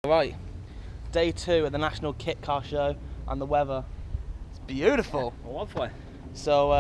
Right, day 2 at the National Kit Car Show, and the weather, it's beautiful. Yeah, lovely. So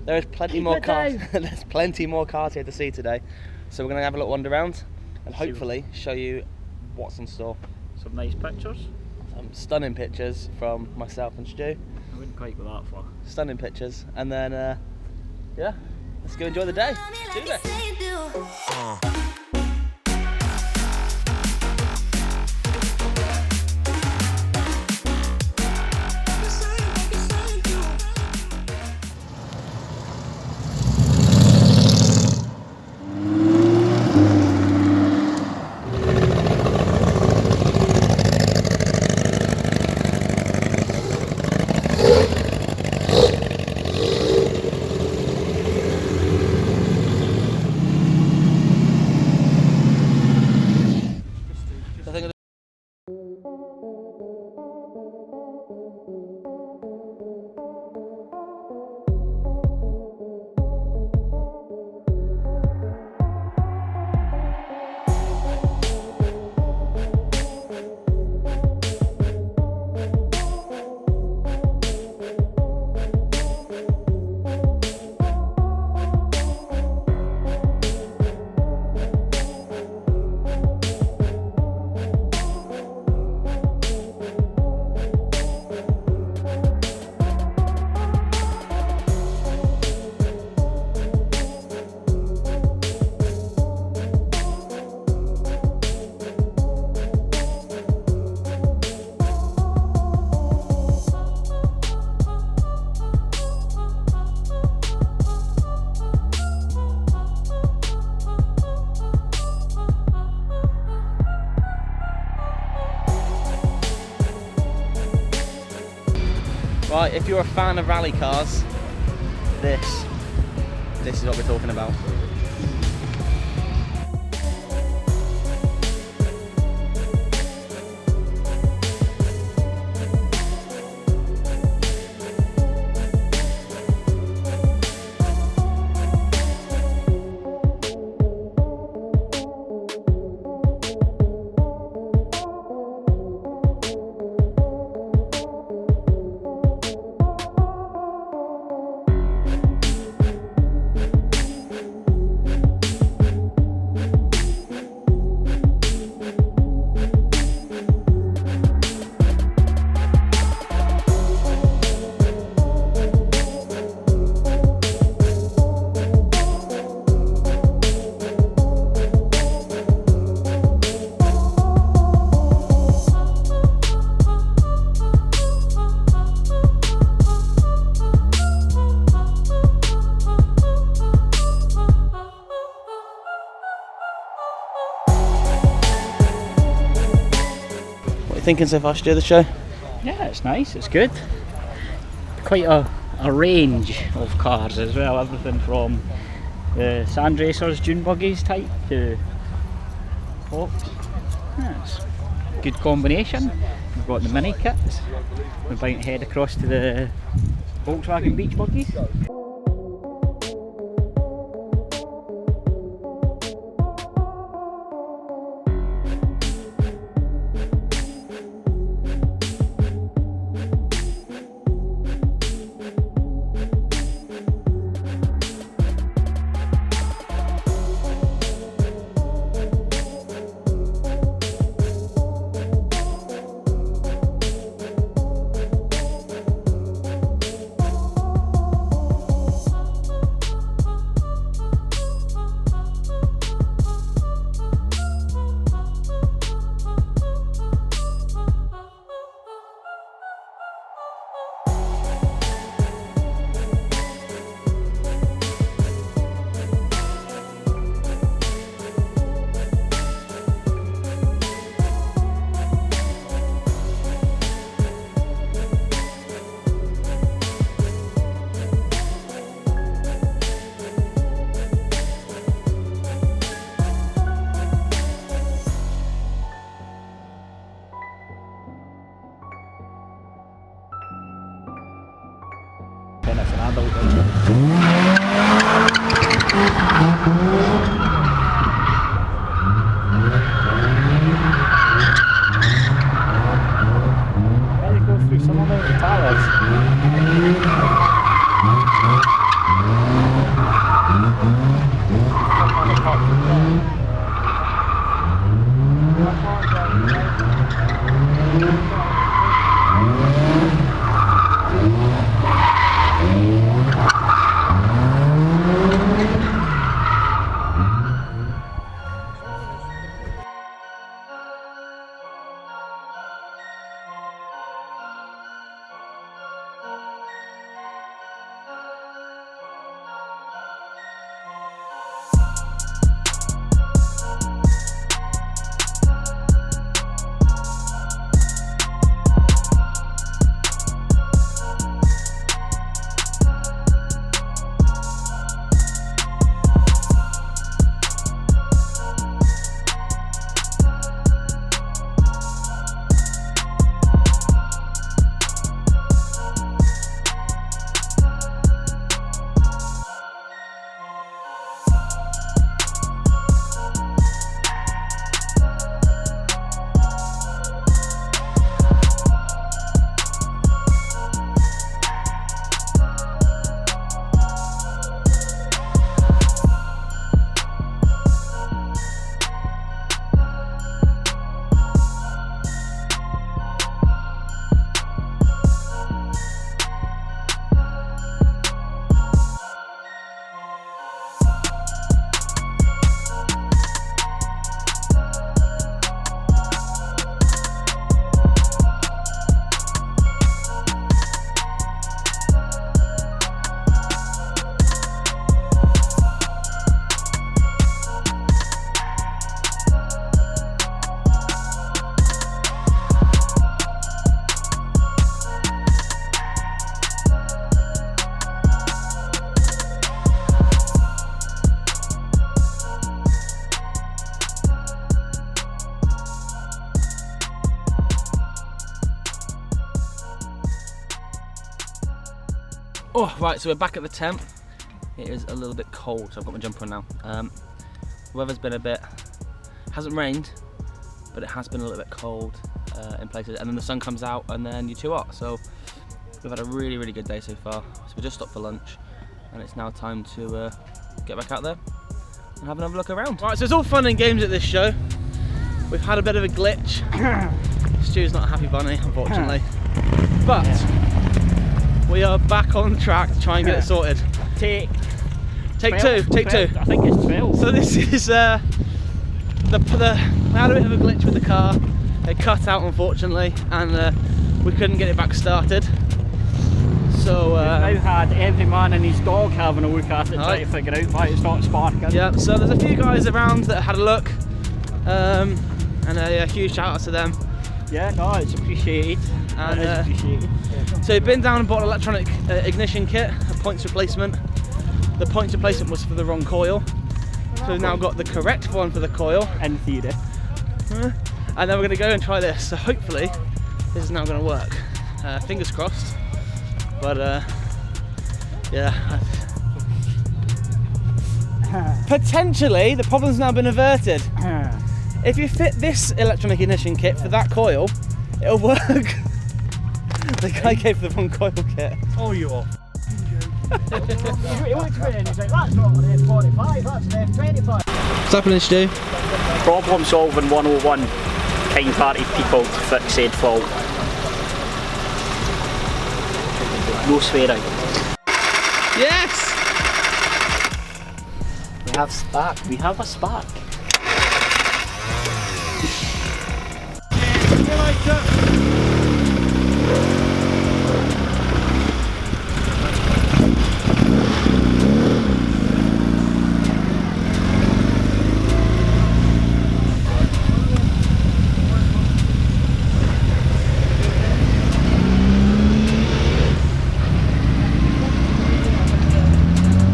there is plenty more cars. There's plenty more cars here to see today. So we're going to have a little wander around and hopefully show you what's in store. Some nice pictures. Some stunning pictures from myself and Stu. I wouldn't quite go that far. Stunning Pictures, and then yeah, let's go enjoy the day. Let's do this. Right, if you're a fan of rally cars, this is what we're talking about. Thinking so far, Stu, the show? Yeah, it's nice, it's good. Quite a range of cars as well, everything from the sand racers, dune buggies type to Fox. Yeah, it's a good combination. We've got the mini kits. We're about to head across to the Volkswagen beach buggies. And it's an adult engine. Oh, right, so we're back at the tent. It is a little bit cold, so I've got my jumper on now. The weather's been a bit, hasn't rained, but it has been a little bit cold in places, and then the sun comes out and then you're too hot. So we've had a really, really good day so far. So we just stopped for lunch and it's now time to get back out there and have another look around. Right, so it's all fun and games at this show. We've had a bit of a glitch. Stu's not a happy bunny, unfortunately. But we are back on track to try and get it sorted. Take 12, two. Take 2. I think it's 12. So this is we had a bit of a glitch with the car. It cut out, unfortunately, and we couldn't get it back started. So we've now had every man and his dog having a look at it, trying to figure out why it's not sparking. Yeah, so there's a few guys around that had a look, and a huge shout out to them. Yeah, no, it's appreciated. And, it is appreciated. So we've been down and bought an electronic ignition kit, a points replacement. The points replacement was for the wrong coil, so we've now got the correct one for the coil. In theory. And then we're going to go and try this, so hopefully this is now going to work. Fingers crossed, but yeah. Potentially the problem's now been averted. If you fit this electronic ignition kit for that coil, it'll work. The guy gave the wrong coil kit. Oh, you are. He looked at me and he's like, that's not an F45, that's an F25. What's happening, Stu? Problem solving 101. Kind-hearted people to fix said fault. No swearing. Yes! We have spark. We have a spark. See you later.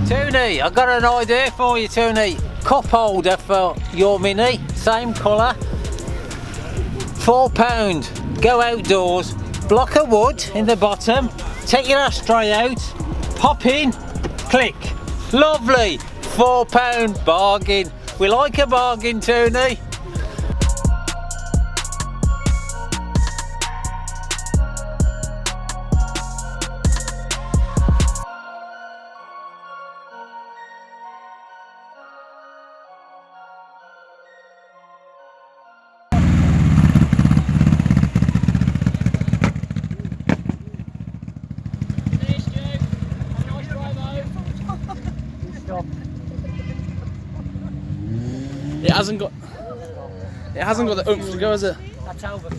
Tony, I've got an idea for you, Tony. Cup holder for your Mini, same colour. £4. Go outdoors, block of wood in the bottom, take your ashtray out, pop in, click. Lovely, £4 bargain. We like a bargain, Tony. It hasn't got the oomph to go, has it? That's over.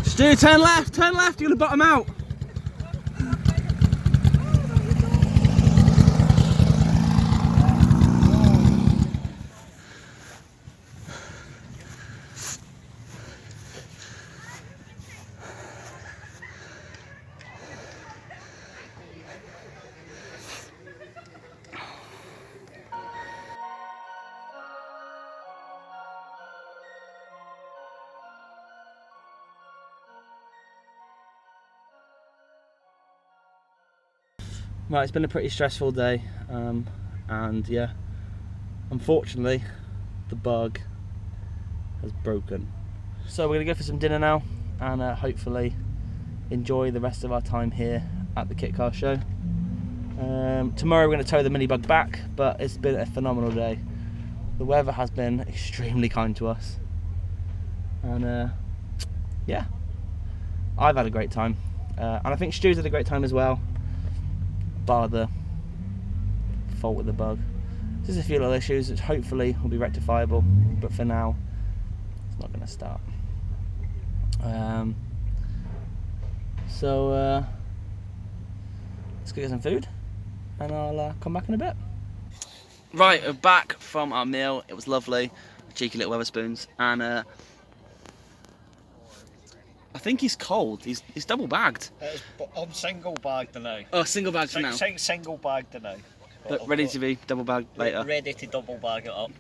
Stu, turn left, you're gonna bottom out. Right, it's been a pretty stressful day, and yeah, unfortunately, the bug has broken. So we're gonna go for some dinner now, and hopefully enjoy the rest of our time here at the Kit Car Show. Tomorrow we're gonna tow the mini bug back, but it's been a phenomenal day. The weather has been extremely kind to us, and yeah, I've had a great time, and I think Stu's had a great time as well. Bar the fault with the bug. Just a few little issues which hopefully will be rectifiable, but for now it's not going to start. So let's go get some food and I'll come back in a bit. Right, we're back from our meal. It was lovely, cheeky little Wetherspoons, and I think he's cold. He's double bagged. I'm single bagged now. Oh, single bagged for now. Single bagged now. But ready to be double bagged later. Ready to double bag it up.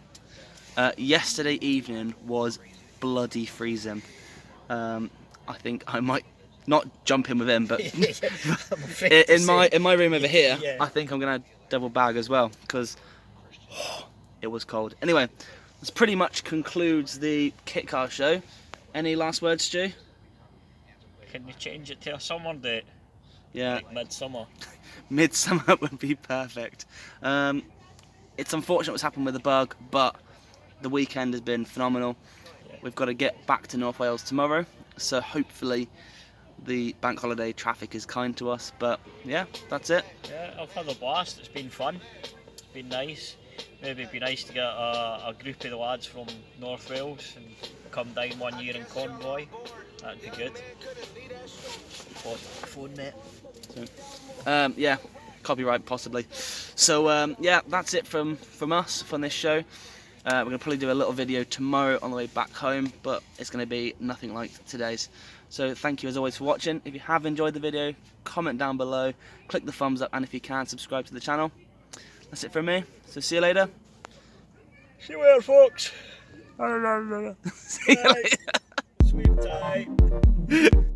Yesterday evening was bloody freezing. I think I might not jump in with him, but in my room over here, yeah. I think I'm gonna double bag as well because it was cold. Anyway, this pretty much concludes the kit car show. Any last words, Stu? Can you change it to a summer date? Yeah, Like midsummer. midsummer would be perfect. It's unfortunate what's happened with the bug, but the weekend has been phenomenal. Yeah. We've got to get back to North Wales tomorrow, so hopefully the bank holiday traffic is kind to us. But yeah, that's it. Yeah, I've had a blast. It's been fun. It's been nice. Maybe it'd be nice to get a group of the lads from North Wales and come down one year in convoy. That'd be good. Phone mate. Yeah, copyright possibly. So yeah, that's it from us from this show. We're gonna probably do a little video tomorrow on the way back home, but it's gonna be nothing like today's. So thank you as always for watching. If you have enjoyed the video, comment down below, click the thumbs up, and if you can, subscribe to the channel. That's it from me. So see you later. See you later, folks. See you later. Sweet time.